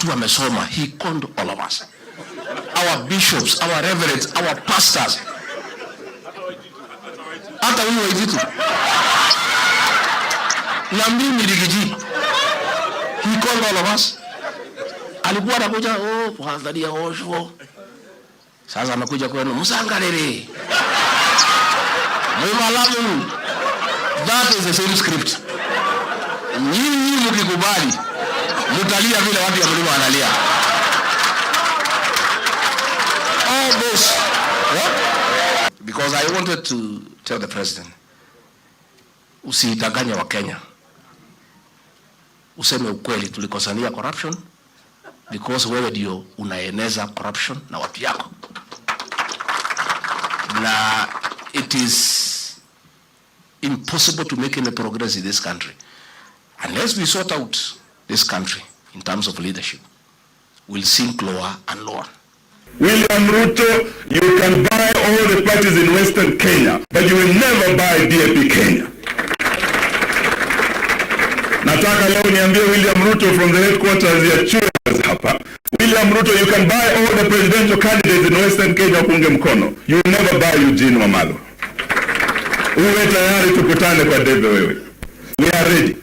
watu wamesoma. He called all of us, our bishops, our reverends, our pastors, hata huyu Waititu na mimi Rigiji. He called all of us. Alikuwa anakuja, Padri Osho. Sasa amekuja kwenu, Musangalele. Mwalamu. That is the same script. Nyinyi mkikubali, mtalia vile watu ya mlima wanalia. All this. What? Because I wanted to tell the president, usidanganye wa Kenya. Useme ukweli, tulikosania corruption because wewe ndio unaeneza corruption na watu yako. Na it is impossible to make any progress in this country unless we sort out this country in terms of leadership. We'll sink lower and lower. William Ruto, you can buy all the parties in Western Kenya, but you will never buy DAP Kenya. Nataka leo niambie William Ruto from the headquarters ya Chura hapa. William Ruto, you can buy all the presidential candidates in Western Kenya kuunge mkono. You will never buy Eugene Wamalwa. Uwe tayari tukutane kwa debe wewe. We are ready.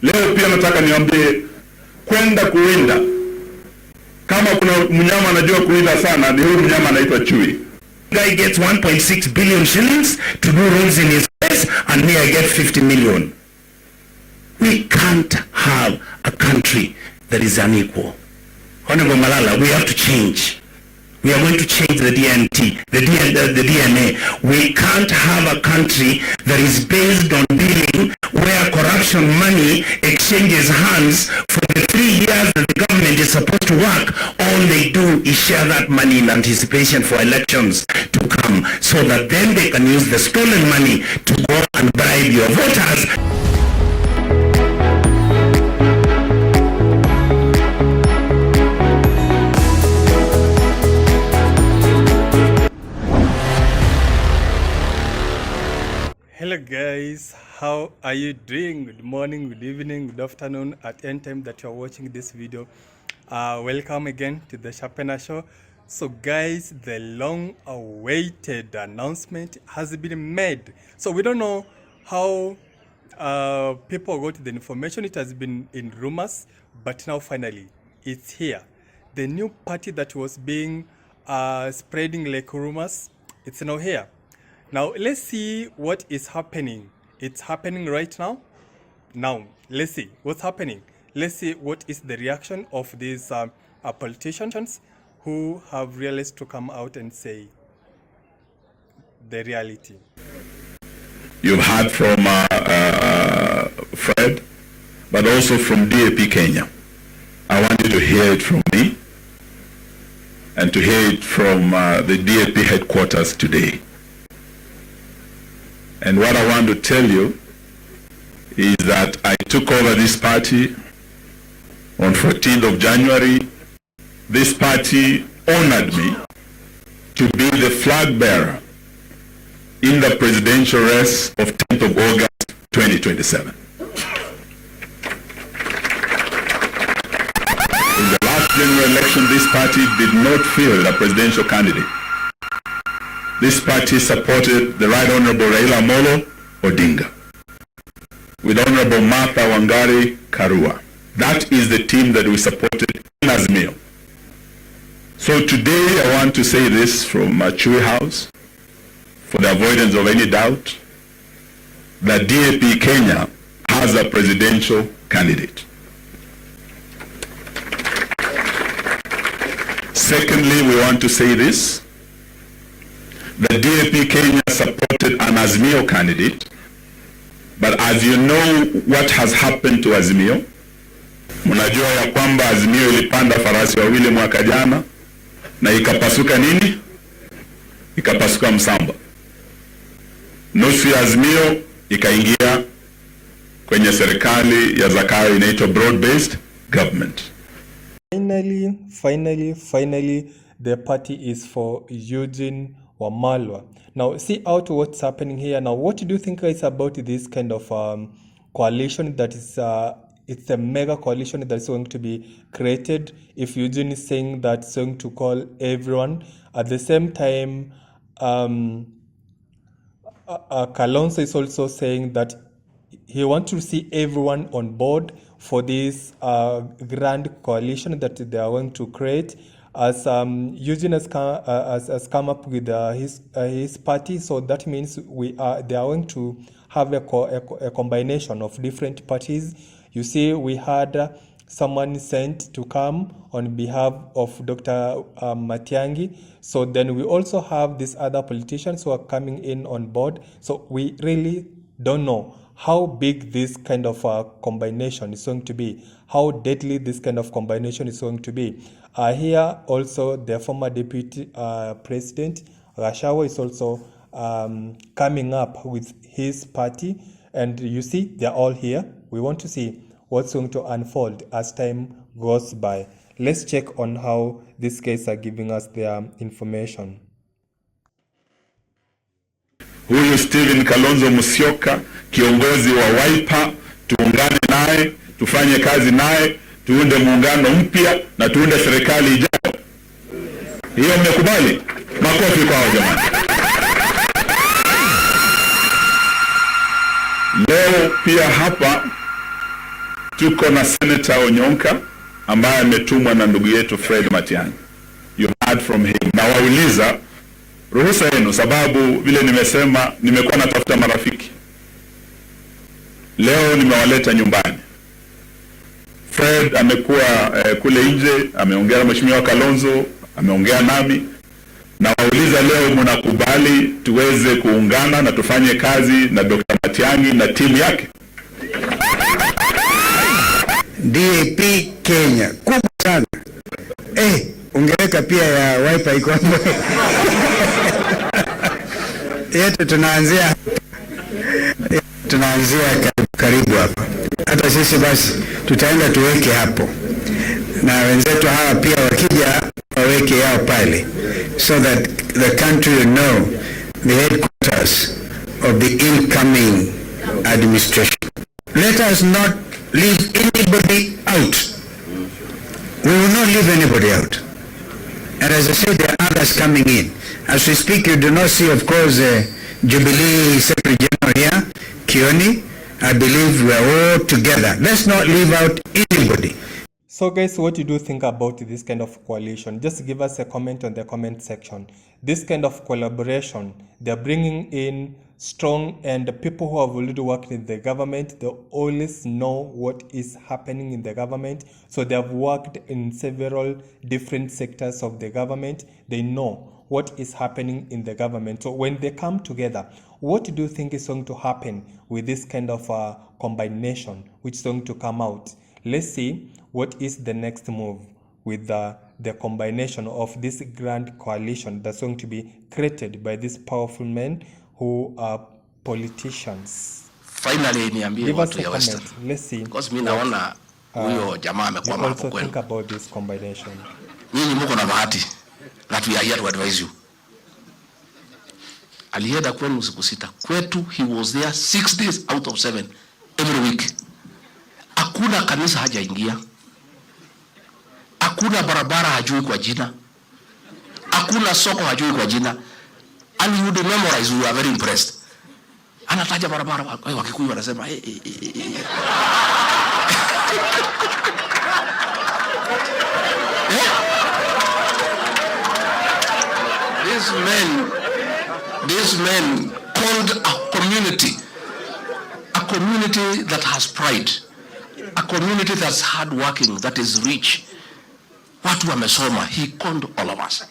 Leo pia nataka niambie kwenda kuwinda. Kama kuna mnyama anajua kuwinda sana, ni huyu mnyama anaitwa chui. Guy gets 1.6 billion shillings to do roads in his place, and me I get 50 million. We can't have a country that is unequal. Honorable Malala, we have to change. We are going to change the DNA. We can't have a country that is based on dealing where corruption money exchanges hands for the 3 years that the government is supposed to work. All they do is share that money in anticipation for elections to come, so that then they can use the stolen money to go and bribe your voters. Hello guys, how are you doing? Good morning, good evening, good afternoon, at any time that you're watching this video. Welcome again to the Shapena Show. So guys, the long awaited announcement has been made. So we don't know how people got the information. It has been in rumors, but now finally it's here. The new party that was being spreading like rumors, it's now here. Now, let's see what is happening. It's happening right now. Now, let's see what's happening. Let's see what is the reaction of these politicians who have realized to come out and say the reality. You've heard from Fred, but also from DAP Kenya. I want you to hear it from me and to hear it from the DAP headquarters today. And what I want to tell you is that I took over this party on 14th of January. This party honored me to be the flag bearer in the presidential race of 10th of August 2027. In the last general election, this party did not field a presidential candidate. This party supported the Right Honorable Raila Amolo Odinga with Honorable Martha Wangari Karua. That is the team that we supported in Azimio. So today I want to say this from Chui House, for the avoidance of any doubt, that DAP Kenya has a presidential candidate. Secondly, we want to say this. The DAP Kenya supported an Azimio candidate, but as you know what has happened to Azimio, mnajua ya kwamba Azimio ilipanda farasi wawili mwaka jana na ikapasuka nini? Ikapasuka msamba. Nusu ya Azimio ikaingia kwenye serikali ya Zakayo inaitwa broad-based government. Finally, the party is for Eugene Wamalwa. Now, see out what's happening here. Now, what do you think is about this kind of coalition that is it's a mega coalition that's going to be created. If Eugene is saying that it's going to call everyone, at the same time, Kalonzo is also saying that he wants to see everyone on board for this grand coalition that they are going to create. As Eugene has come up with his party, so that means they are going to have a combination of different parties. You see, we had someone sent to come on behalf of Dr. Matiang'i. So then we also have these other politicians who are coming in on board. So we really don't know how big this kind of combination is going to be, how deadly this kind of combination is going to be. Here also the former deputy president, GACHAGUA, is also coming up with his party. And you see, they're all here. We want to see what's going to unfold as time goes by. Let's check on how these guys are giving us their information. Huyu Stephen Kalonzo Musyoka, kiongozi wa Wiper, tuungane naye, tufanye kazi naye, tuunde muungano mpya na tuunde serikali ijayo. Hiyo mmekubali? Makofi kwao jamani. Leo pia hapa tuko na Senator Onyonka ambaye ametumwa na ndugu yetu Fred Matiang'i. You heard from him. Na wauliza ruhusa yenu, sababu vile nimesema nimekuwa natafuta marafiki. Leo nimewaleta nyumbani. Fred amekuwa kule nje, ameongea na Mheshimiwa Kalonzo, ameongea nami. Na wauliza leo mnakubali tuweze kuungana na tufanye kazi na Dr. Matiang'i na timu yake? DAP Kenya kubwa sana. Ungeweka pia ya Wiper iko hapo. Yetu tunaanzia karibu hapa. Hata sisi basi tutaenda tuweke hapo. Na wenzetu hawa pia wakija waweke yao pale, so that the country will know the headquarters of the incoming administration. Let us not leave anybody out. We will not leave anybody out. And as I said, there are others coming in. As we speak, you do not see, of course, Jubilee Secretary General here, Kioni. I believe we are all together. Let's not leave out anybody. So guys, what do you think about this kind of coalition? Just give us a comment on the comment section. This kind of collaboration, they're bringing in strong and people who have already worked in the government. They always know what is happening in the government. So they have worked in several different sectors of the government. They know what is happening in the government. So when they come together, what do you think is going to happen with this kind of combination which is going to come out? Let's see what is the next move with the combination of this grand coalition that's going to be created by these powerful men who are politicians. Finally, niambie watu ya Western. Let's see. Because mimi naona huyo jamaa amekwama hapo kwenu. Think about this combination. Nyinyi mko na bahati that we are here to advise you. Alienda kwenu siku 6. Kwetu he was there 6 days out of 7 every week. Hakuna kanisa hajaingia. Hakuna barabara hajui kwa jina. Hakuna soko hajui kwa jina. And you would memorize, you are very impressed. Anataja barabara, Wakikuyu wanasema These men called a community that has pride, a community that's hardworking, that is rich. Watu wamesoma. He called all of us,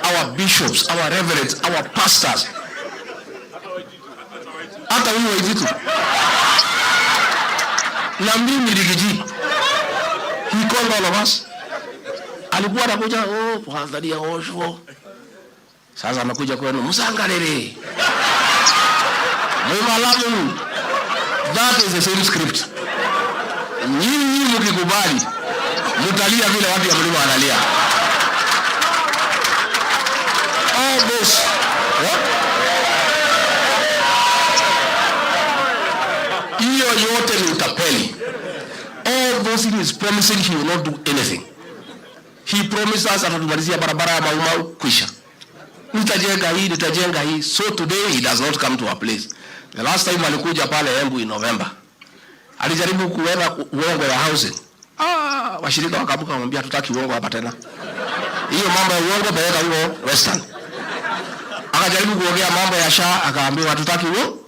our bishops, our reverends, our pastors. Hata huyo hivitu na mimi Rigiji, he called all of us. Alikuwa anakuja kuangalia osho. Sasa amekuja kwenu msangalele. Mwalamu. That is the same script. Nyinyi mkikubali mtalia vile watu ya mlima wanalia. All this. Hiyo yote ni utapeli. proposing is promising he will not do anything. He promised us atatumalizia barabara ya Mau kwisha. Nitajenga hii. So today he does not come to our place. The last time alikuja pale Embu in November, alijaribu kuweka uongo ya housing. Washirika wakabuka kumwambia tutaki uongo hapa tena. Hiyo mambo ya uongo peleka huko Western. Akajaribu kuongea mambo ya SHA, akaambiwa hatutaki uongo.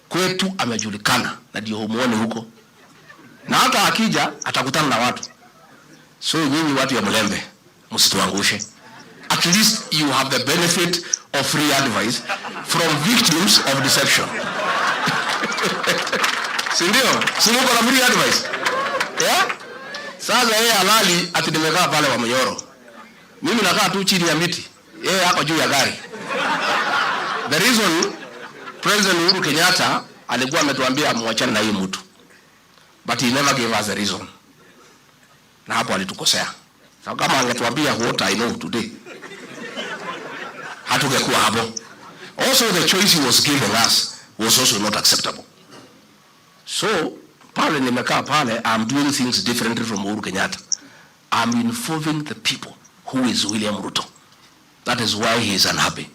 Kwetu amejulikana na ndio humuone huko. Na hata akija atakutana na watu. So nyinyi watu ya Mlembe, msituangushe. At least you have the benefit of free advice from victims of deception. Sindio? Simuko na free advice. Yeah? Sasa yeye halali ati nimekaa pale wa Mnyoro. Mimi nakaa tu chini ya miti. Yeye hako juu ya gari. The reason President Uhuru Kenyatta alikuwa ametuambia muachane na hii mtu. But he never gave us a reason. Na hapo alitukosea. So kama angetuambia what I know today, hatungekuwa hapo. Also the choice he was giving us was also not acceptable. So pale nimekaa pale, I'm doing things differently from Uhuru Kenyatta. I'm involving the people who is William Ruto. That is why he is unhappy.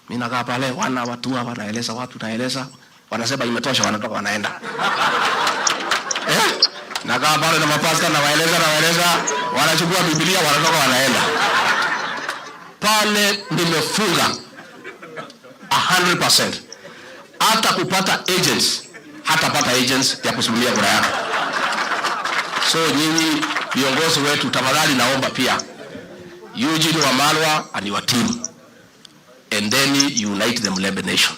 Mimi nakaa pale, watu wanaeleza watu naeleza, wanasema imetosha, wanatoka wanaenda. Nakaa pale na mapasta na waeleza, wanachukua Biblia wanatoka wanaenda. Pale nimefunga 100%. Hata kupata agents, hatapata agents ya kusimamia kura yake. So nyinyi viongozi wetu, tafadhali naomba pia Eugene Wamalwa and your team, and then unite the Mlembe nation.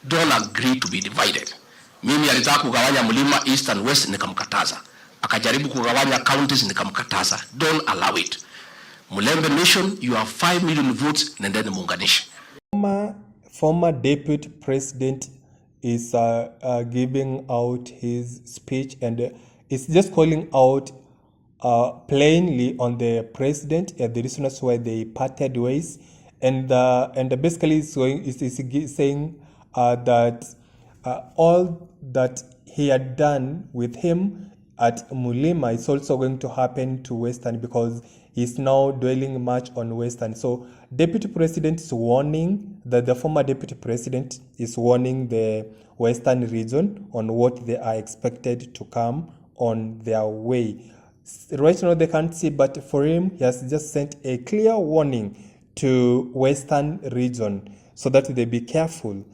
Don't agree to be divided. Mimi alitaka kugawanya mlima east and west, nikamkataza. Akajaribu kugawanya counties, nikamkataza. Don't allow it. Mlembe nation, you have 5 million votes, nendeni muunganishe. Former deputy president is giving out his speech and is just calling out plainly on the president and the reasons why they parted ways, and basically is saying that all that he had done with him at Mulima is also going to happen to Western, because he's now dwelling much on Western. So deputy president is warning, that the former deputy president is warning the Western region on what they are expected to come on their way. Right now they can't see, but for him, he has just sent a clear warning to Western region so that they be careful.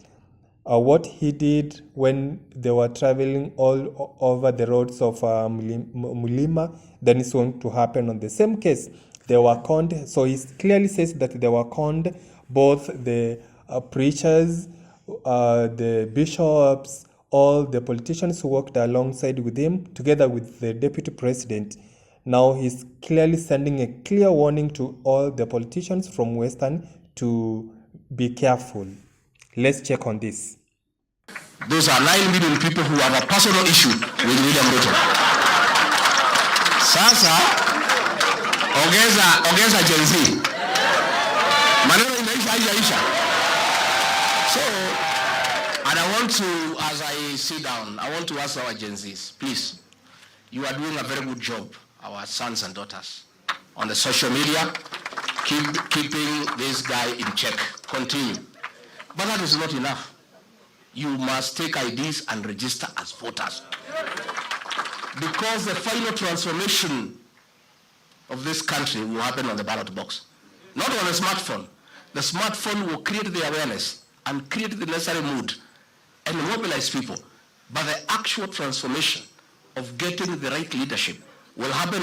What he did when they were traveling all over the roads of Mulima, then is going to happen on the same case. They were conned. So he clearly says that they were conned, both the preachers, the bishops, all the politicians who worked alongside with him, together with the deputy president. Now he's clearly sending a clear warning to all the politicians from Western to be careful. Let's check on this. Those are 9 million people who have a personal issue with William Ruto. Sasa, ongeza Gen Z. Maneno inaisha. So, and I want to, as I sit down, I want to ask our Gen Zs, please, you are doing a very good job, our sons and daughters, on the social media, keeping this guy in check. Continue. But that is not enough. You must take IDs and register as voters. Because the final transformation of this country will happen on the ballot box. Not on a smartphone. The smartphone will create the awareness and create the necessary mood and mobilize people. But the actual transformation of getting the right leadership will happen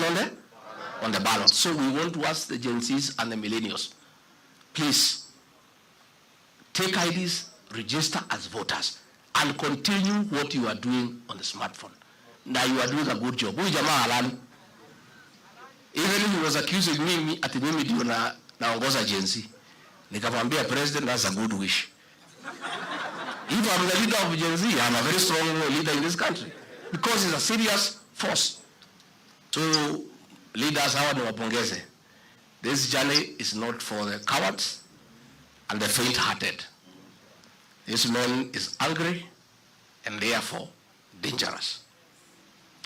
on the ballot. So we want to ask the Gen Zs and the millennials, please, take IDs, register as voters, and continue what you are doing on the smartphone. Now you are doing a good job. Huyu jamaa halali. Even he was accusing me ati mimi ndio naongoza Gen Z. Nikamwambia president, that's a good wish. If I'm the leader of Gen Z, I'm a very strong leader in this country, because it's a serious force. So leaders, hawa niwapongeze. This journey is not for the cowards and the faint-hearted. This man is angry and therefore dangerous.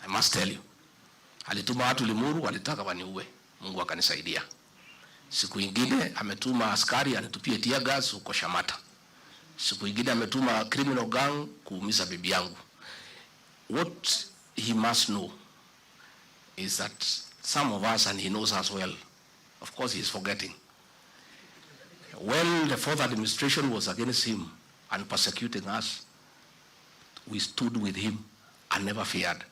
I must tell you. Alituma watu Limuru walitaka waniue. Mungu akanisaidia. Siku ingine ametuma askari anitupie tear gas huko Shamata. Siku ingine ametuma criminal gang kuumiza bibi yangu. What he must know is that some of us, and he knows us well, of course he is forgetting. When the fourth administration was against him and persecuting us, we stood with him and never feared.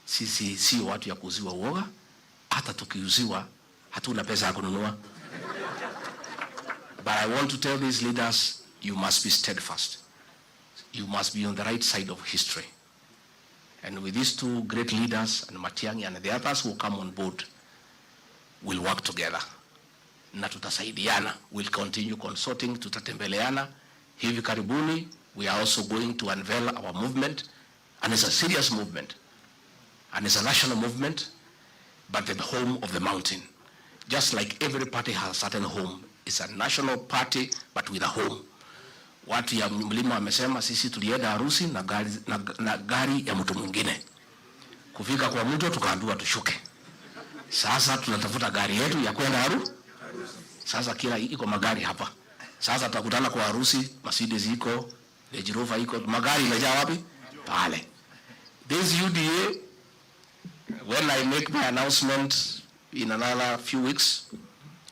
Sisi si watu ya kuuziwa uoga, hata tukiuziwa hatuna pesa ya kununua. But I want to tell these leaders, you must be steadfast. You must be on the right side of history. And with these two great leaders, and Matiang'i and the others who come on board, we'll work together. Na tutasaidiana. We'll continue consulting, tutatembeleana. Hivi karibuni, we are also going to unveil our movement. And it's a serious movement. And it's a national movement, but the home of the mountain. Just like every party has a certain home. It's a national party, but with a home. Watu ya mlima wamesema sisi tulienda harusi na gari ya mtu mwingine. Kufika kwa mtu tukaambiwa tushuke. Sasa tunatafuta gari yetu ya kwenda harusi. Sasa kila iko magari hapa. Sasa tutakutana kwa harusi, Mercedes iko, Range Rover iko, magari imejaa wapi? Pale. This UDA, when I make my announcement in another few weeks,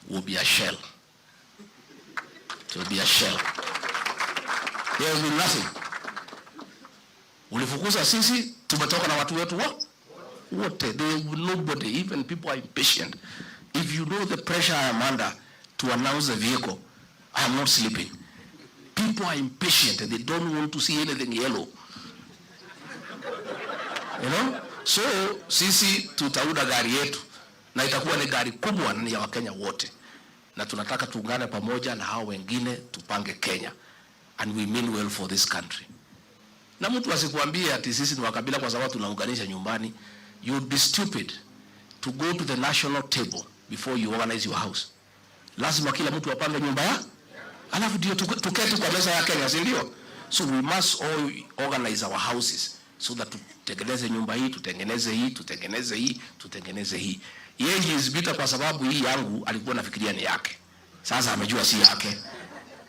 will be a shell. It will be a shell. There will be nothing. Ulifukuza sisi, tumetoka na watu wetu wote. Nobody, even people are impatient. If you know the pressure I am under to announce the vehicle, I am not sleeping. People are impatient and they don't want to see anything yellow. You know? So, sisi tutauda gari yetu. Na itakuwa ni gari kubwa ni ya Wakenya wote. Na tunataka tuungane pamoja na hao wengine tupange Kenya. And we mean well for this country. Na mtu asikuambie ati sisi ni wakabila kwa sababu tunaunganisha nyumbani. You would be stupid to go to the national table before you organize your house. Lazima kila mtu apange nyumba ya. Alafu ndio tuketi kwa meza ya Kenya, si ndio? So we must all organize our houses so that tutengeneze nyumba hii, tutengeneze hii, tutengeneze hii, tutengeneze hii. Yeye is bitter kwa sababu hii yangu alikuwa anafikiria ni yake. Sasa amejua si yake.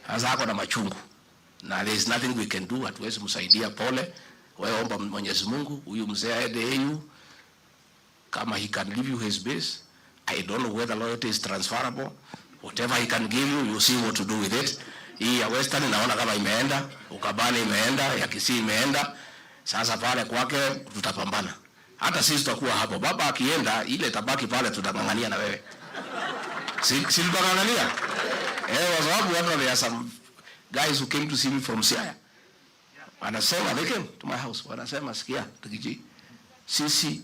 Sasa ako na machungu. Na there is nothing we can do, hatuwezi msaidia, pole. Wewe omba Mwenyezi Mungu, huyu mzee aende EU kama he can give you his base. I don't know whether loyalty is transferable. Whatever he can give you, you see what to do with it. Hii ya Western naona kama imeenda, Ukabani imeenda, ya Kisii imeenda. Sasa pale kwake tutapambana. Hata sisi tutakuwa hapo. Baba akienda, ile tabaki pale tutangangania na wewe. Si tutangangania? Kwa sababu there are some guys who came to see me from Siaya. Wanasema, they came to my house. Wanasema, sikia, Tukiji, sisi